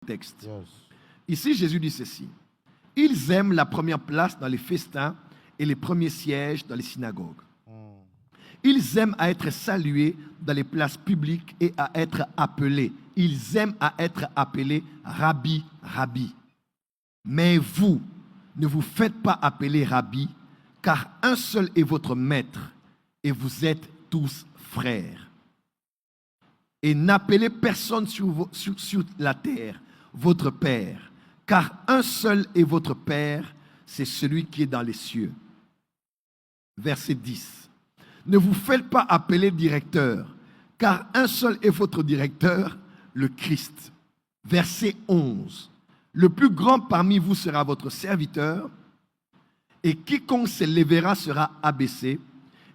texte. Yes. Ici, Jésus dit ceci. Ils aiment la première place dans les festins et les premiers sièges dans les synagogues. Ils aiment à être salués dans les places publiques et à être appelés. Ils aiment à être appelés Rabbi, Rabbi. Mais vous, ne vous faites pas appeler Rabbi, car un seul est votre maître, et vous êtes tous frères. Et n'appelez personne sur la terre votre Père, car un seul est votre Père, c'est celui qui est dans les cieux. Verset 10. Ne vous faites pas appeler directeur, car un seul est votre directeur, le Christ. Verset 11. Le plus grand parmi vous sera votre serviteur, et quiconque s'élèvera sera abaissé,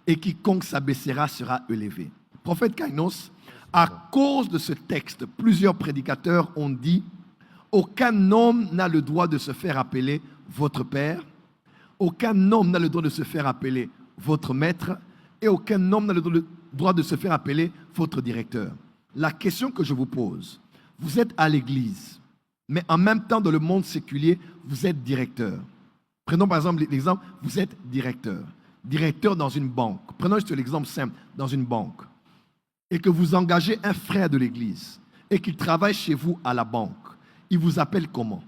et quiconque s'abaissera sera élevé. Prophète Kainos, à cause de ce texte, plusieurs prédicateurs ont dit « Aucun homme n'a le droit de se faire appeler votre Père, aucun homme n'a le droit de se faire appeler votre Maître, et aucun homme n'a le droit de se faire appeler votre directeur. » La question que je vous pose, vous êtes à l'église, mais en même temps dans le monde séculier, vous êtes directeur. Prenons par exemple l'exemple, vous êtes directeur. Directeur dans une banque. Prenons juste l'exemple simple, dans une banque. Et que vous engagez un frère de l'église et qu'il travaille chez vous à la banque. Il vous appelle comment?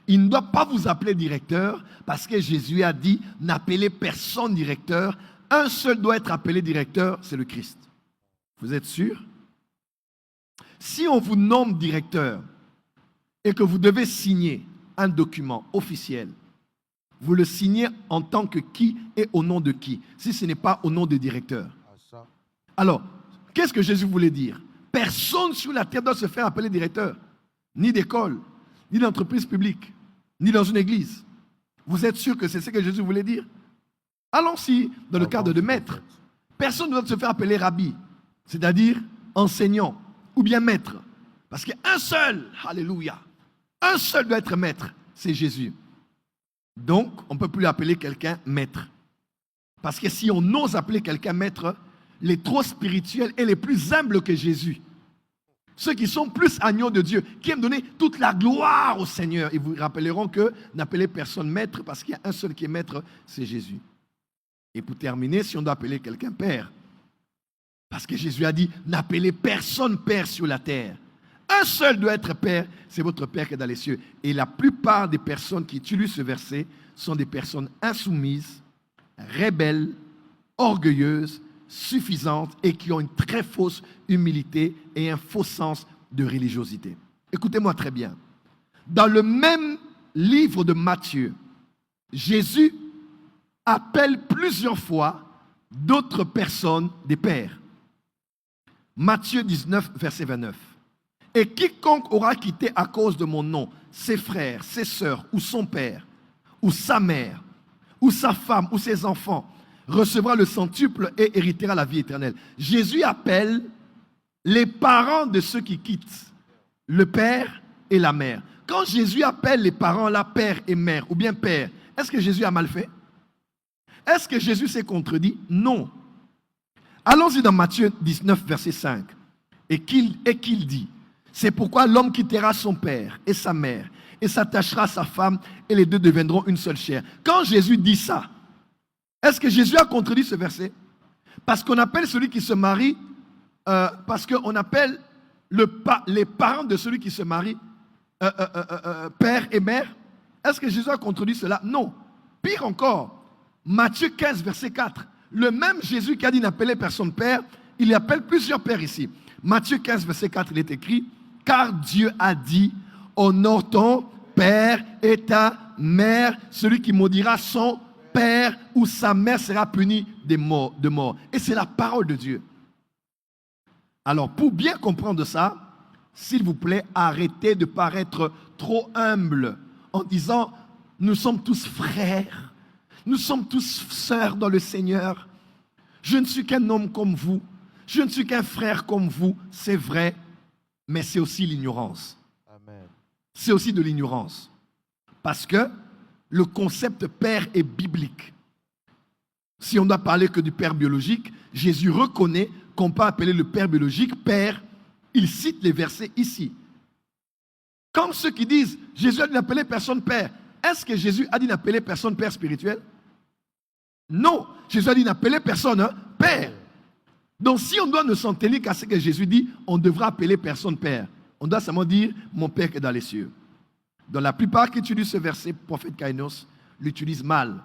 Il ne doit pas vous appeler directeur parce que Jésus a dit n'appelez personne directeur. Un seul doit être appelé directeur, c'est le Christ. Vous êtes sûr? Si on vous nomme directeur et que vous devez signer un document officiel, vous le signez en tant que qui et au nom de qui, si ce n'est pas au nom du directeur. Alors, qu'est-ce que Jésus voulait dire? Personne sur la terre doit se faire appeler directeur, ni d'école, ni d'entreprise publique, ni dans une église. Vous êtes sûr que c'est ce que Jésus voulait dire? Allons-y dans le cadre de maître. Personne ne doit se faire appeler rabbi, c'est-à-dire enseignant ou bien maître. Parce qu'un seul, alléluia, un seul doit être maître, c'est Jésus. Donc, on ne peut plus appeler quelqu'un maître. Parce que si on ose appeler quelqu'un maître, les trop spirituels et les plus humbles que Jésus, ceux qui sont plus agneaux de Dieu, qui aiment donner toute la gloire au Seigneur, ils vous rappelleront que n'appelez personne maître parce qu'il y a un seul qui est maître, c'est Jésus. Et pour terminer, si on doit appeler quelqu'un père, parce que Jésus a dit, n'appelez personne père sur la terre. Un seul doit être père, c'est votre Père qui est dans les cieux. Et la plupart des personnes qui utilisent ce verset sont des personnes insoumises, rebelles, orgueilleuses, suffisantes et qui ont une très fausse humilité et un faux sens de religiosité. Écoutez-moi très bien. Dans le même livre de Matthieu, Jésus appelle plusieurs fois d'autres personnes des pères. Matthieu 19, verset 29. Et quiconque aura quitté à cause de mon nom ses frères, ses sœurs, ou son père, ou sa mère, ou sa femme, ou ses enfants, recevra le centuple et héritera la vie éternelle. Jésus appelle les parents de ceux qui quittent, le père et la mère. Quand Jésus appelle les parents là, père et mère, ou bien père, est-ce que Jésus a mal fait? Est-ce que Jésus s'est contredit? Non. Allons-y dans Matthieu 19, verset 5. Et qu'il dit, c'est pourquoi l'homme quittera son père et sa mère et s'attachera à sa femme et les deux deviendront une seule chair. Quand Jésus dit ça, est-ce que Jésus a contredit ce verset? Parce qu'on appelle celui qui se marie, parce qu'on appelle les parents de celui qui se marie père et mère. Est-ce que Jésus a contredit cela? Non. Pire encore, Matthieu 15, verset 4. Le même Jésus qui a dit n'appeler personne père, il appelle plusieurs pères ici. Matthieu 15, verset 4, il est écrit, car Dieu a dit, honore ton père et ta mère, celui qui maudira son père ou sa mère sera puni de mort. Et c'est la parole de Dieu. Alors, pour bien comprendre ça, s'il vous plaît, arrêtez de paraître trop humble en disant, nous sommes tous frères, nous sommes tous sœurs dans le Seigneur. Je ne suis qu'un homme comme vous, je ne suis qu'un frère comme vous, c'est vrai, mais c'est aussi l'ignorance. Amen. C'est aussi de l'ignorance. Parce que le concept père est biblique. Si on doit parler que du père biologique, Jésus reconnaît qu'on peut appeler le père biologique père il cite les versets ici. Comme ceux qui disent, Jésus a dit n'appeler personne père. Est-ce que Jésus a dit n'appeler personne père spirituel? Non, Jésus a dit n'appeler personne père. Donc si on doit ne s'en tenir qu'à ce que Jésus dit, on devra appeler personne père. On doit seulement dire mon père qui est dans les cieux. Dans la plupart qui utilisent ce verset, le prophète Kainos l'utilise mal.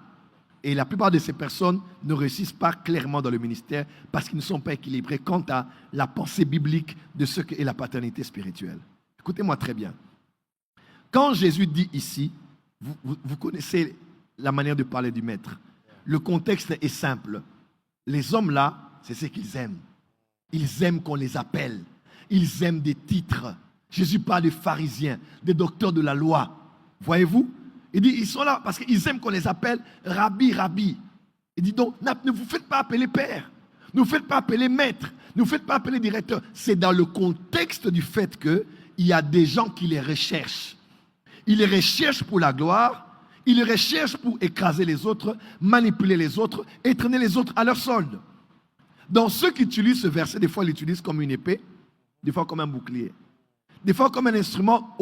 Et la plupart de ces personnes ne réussissent pas clairement dans le ministère parce qu'ils ne sont pas équilibrés quant à la pensée biblique de ce qu'est la paternité spirituelle. Écoutez-moi très bien. Quand Jésus dit ici, vous connaissez la manière de parler du maître. Le contexte est simple. Les hommes là, c'est ce qu'ils aiment. Ils aiment qu'on les appelle. Ils aiment des titres. Jésus parle des pharisiens, des docteurs de la loi. Voyez-vous? Il dit, ils sont là parce qu'ils aiment qu'on les appelle Rabbi, Rabbi. Il dit donc, ne vous faites pas appeler père. Ne vous faites pas appeler maître. Ne vous faites pas appeler directeur. C'est dans le contexte du fait qu'il y a des gens qui les recherchent. Ils les recherchent pour la gloire. Ils les recherchent pour écraser les autres, manipuler les autres et traîner les autres à leur solde. Donc ceux qui utilisent ce verset, des fois ils l'utilisent comme une épée, des fois comme un bouclier, des fois comme un instrument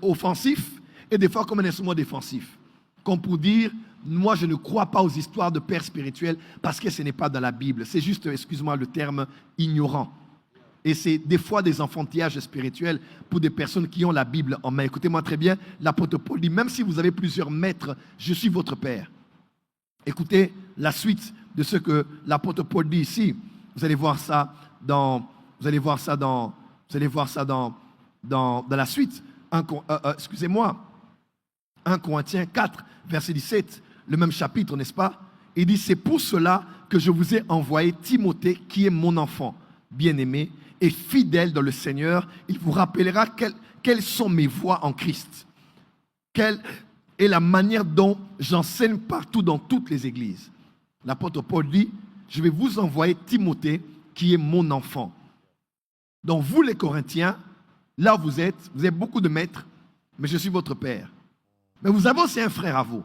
offensif et des fois comme un instrument défensif. Comme pour dire, moi je ne crois pas aux histoires de pères spirituels parce que ce n'est pas dans la Bible. C'est juste, excuse-moi le terme, ignorant. Et c'est des fois des enfantillages spirituels pour des personnes qui ont la Bible en main. Écoutez-moi très bien, l'apôtre Paul dit, même si vous avez plusieurs maîtres, je suis votre père. Écoutez la suite de ce que l'apôtre Paul dit ici. Vous allez voir ça dans la suite. 1 Corinthiens 4, verset 17, le même chapitre, n'est-ce pas? Il dit, c'est pour cela que je vous ai envoyé Timothée, qui est mon enfant bien-aimé et fidèle dans le Seigneur. Il vous rappellera quelles sont mes voies en Christ. Quelle est la manière dont j'enseigne partout dans toutes les églises. L'apôtre Paul dit, je vais vous envoyer Timothée, qui est mon enfant. Donc vous les Corinthiens, là où vous êtes beaucoup de maîtres, mais je suis votre père. Mais vous avez aussi un frère à vous,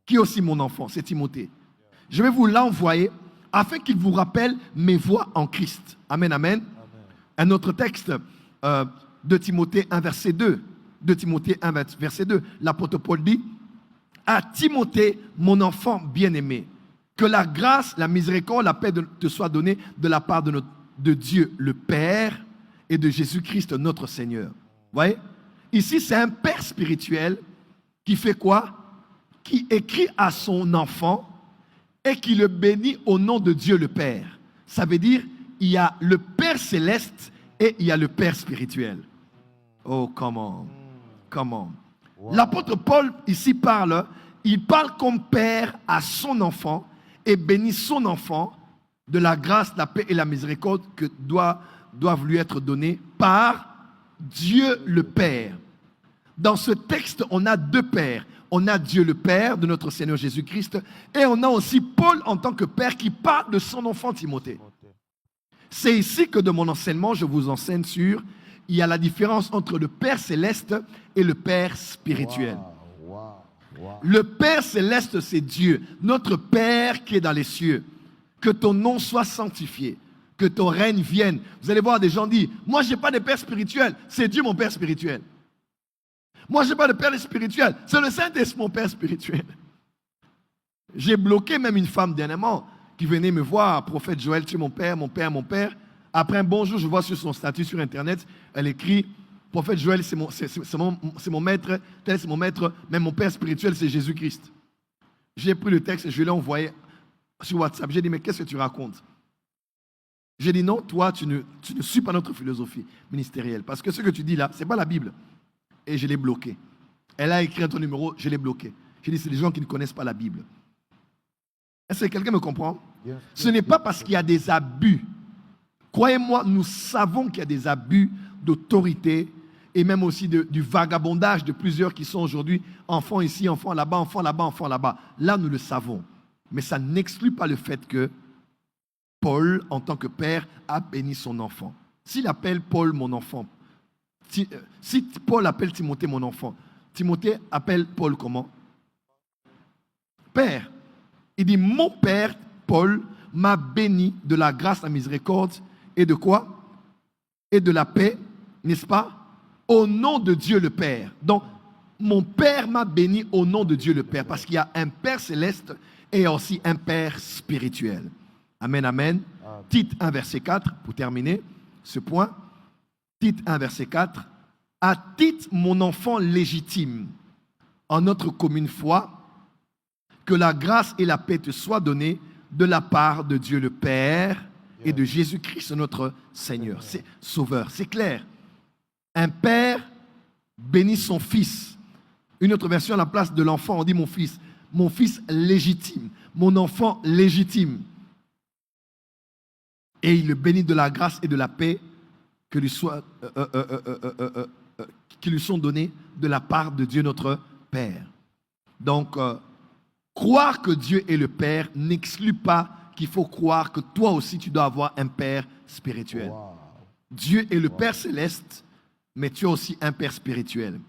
qui est aussi mon enfant, c'est Timothée. Je vais vous l'envoyer afin qu'il vous rappelle mes voies en Christ. Amen, amen. Un autre texte de Timothée 1, verset 2. De Timothée 1, verset 2. L'apôtre Paul dit, à Timothée, mon enfant bien-aimé, que la grâce, la miséricorde, la paix te soit donnée de la part de Dieu le Père et de Jésus-Christ notre Seigneur. Vous voyez? Ici, c'est un père spirituel qui fait quoi? Qui écrit à son enfant et qui le bénit au nom de Dieu le Père. Ça veut dire, il y a le Père céleste et il y a le Père spirituel. Oh, comment? Wow. L'apôtre Paul ici il parle comme père à son enfant et bénit son enfant de la grâce, la paix et la miséricorde que doivent lui être données par Dieu le Père. Dans ce texte, on a deux pères. On a Dieu le Père de notre Seigneur Jésus-Christ et on a aussi Paul en tant que père qui parle de son enfant Timothée. C'est ici que de mon enseignement, je vous enseigne sur, il y a la différence entre le Père céleste et le Père spirituel. Le Père céleste, c'est Dieu, notre Père qui est dans les cieux. Que ton nom soit sanctifié, que ton règne vienne. Vous allez voir des gens dire, moi je n'ai pas de Père spirituel, c'est Dieu mon Père spirituel. Moi je n'ai pas de Père spirituel, c'est le Saint-Esprit mon Père spirituel. J'ai bloqué même une femme dernièrement qui venait me voir, prophète Joël, tu es mon père, mon père, mon père. Après un bonjour, je vois sur son statut sur Internet, elle écrit, prophète Joël, c'est mon maître, tel c'est mon maître, mais mon père spirituel, c'est Jésus-Christ. J'ai pris le texte et je l'ai envoyé sur WhatsApp. J'ai dit, mais qu'est-ce que tu racontes? J'ai dit, non, toi, tu ne suis pas notre philosophie ministérielle. Parce que ce que tu dis là, ce n'est pas la Bible. Et je l'ai bloqué. Elle a écrit ton numéro, je l'ai bloqué. J'ai dit, c'est des gens qui ne connaissent pas la Bible. Est-ce que quelqu'un me comprend? Ce n'est pas parce qu'il y a des abus. Croyez-moi, nous savons qu'il y a des abus d'autorité et même aussi du vagabondage de plusieurs qui sont aujourd'hui enfants ici, enfants là-bas, enfants là-bas, enfants là-bas. Là, nous le savons. Mais ça n'exclut pas le fait que Paul, en tant que père, a béni son enfant. S'il appelle Paul mon enfant, si Paul appelle Timothée mon enfant, Timothée appelle Paul comment? Père. Il dit, mon père, Paul, m'a béni de la grâce, la miséricorde et de quoi? et de la paix, n'est-ce pas? Au nom de Dieu le Père. Donc, mon Père m'a béni au nom de Dieu le Père, parce qu'il y a un Père céleste et aussi un Père spirituel. Amen, amen. Tite 1, verset 4, pour terminer ce point. Tite 1, verset 4. À Tite, mon enfant légitime, en notre commune foi, que la grâce et la paix te soient données de la part de Dieu le Père et de Jésus-Christ notre Seigneur, c'est Sauveur. C'est clair. Un père bénit son fils. Une autre version, à la place de l'enfant, on dit mon fils légitime, mon enfant légitime. Et il le bénit de la grâce et de la paix qui lui sont données de la part de Dieu notre Père. Donc, croire que Dieu est le Père n'exclut pas qu'il faut croire que toi aussi tu dois avoir un Père spirituel. Wow. Dieu est le Père céleste, mais tu as aussi un Père spirituel.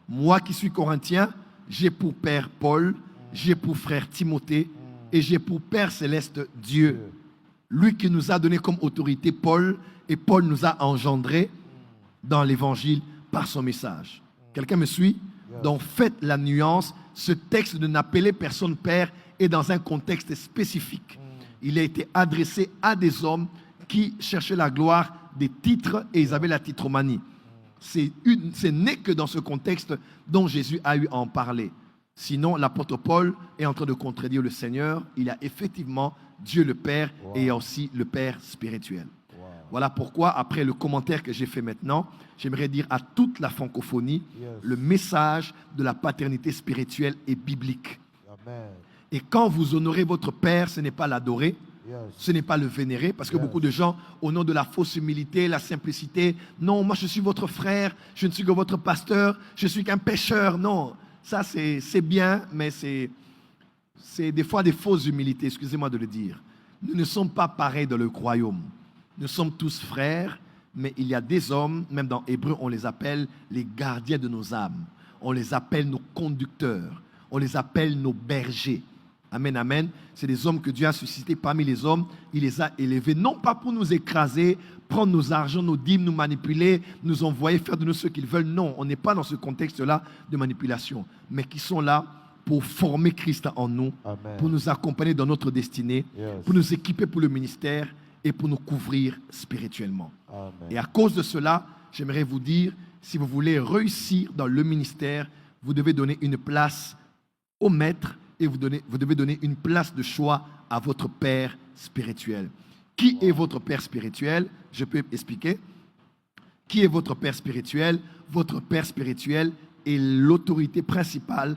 Moi qui suis corinthien, j'ai pour Père Paul, j'ai pour frère Timothée et j'ai pour Père céleste Dieu. Lui qui nous a donné comme autorité Paul, et Paul nous a engendrés dans l'évangile par son message. Quelqu'un me suit? Donc faites la nuance. Ce texte de n'appeler personne Père est dans un contexte spécifique. Il a été adressé à des hommes qui cherchaient la gloire des titres et ils avaient la titromanie. C'est né que dans ce contexte dont Jésus a eu à en parler. Sinon, l'apôtre Paul est en train de contredire le Seigneur. Il y a effectivement Dieu le Père et aussi le Père spirituel. Voilà pourquoi, après le commentaire que j'ai fait maintenant, j'aimerais dire à toute la francophonie, le message de la paternité spirituelle est biblique. Amen. Et quand vous honorez votre Père, ce n'est pas l'adorer, ce n'est pas le vénérer, parce que beaucoup de gens, au nom de la fausse humilité, la simplicité, non, moi je suis votre frère, je ne suis que votre pasteur, je suis qu'un pécheur. Non, ça c'est bien, mais c'est des fois des fausses humilités, excusez-moi de le dire. Nous ne sommes pas pareils dans le royaume. Nous sommes tous frères, mais il y a des hommes, même dans Hébreu, on les appelle les gardiens de nos âmes. On les appelle nos conducteurs. On les appelle nos bergers. Amen, amen. C'est des hommes que Dieu a suscités parmi les hommes. Il les a élevés, non pas pour nous écraser, prendre nos argent, nos dîmes, nous manipuler, nous envoyer faire de nous ce qu'ils veulent. Non, on n'est pas dans ce contexte-là de manipulation, mais qui sont là pour former Christ en nous, amen, pour nous accompagner dans notre destinée, pour nous équiper pour le ministère et pour nous couvrir spirituellement. Amen. Et à cause de cela, j'aimerais vous dire, si vous voulez réussir dans le ministère, vous devez donner une place au maître et vous devez donner une place de choix à votre Père spirituel. Qui est votre Père spirituel? Je peux expliquer. Qui est votre Père spirituel? Votre Père spirituel est l'autorité principale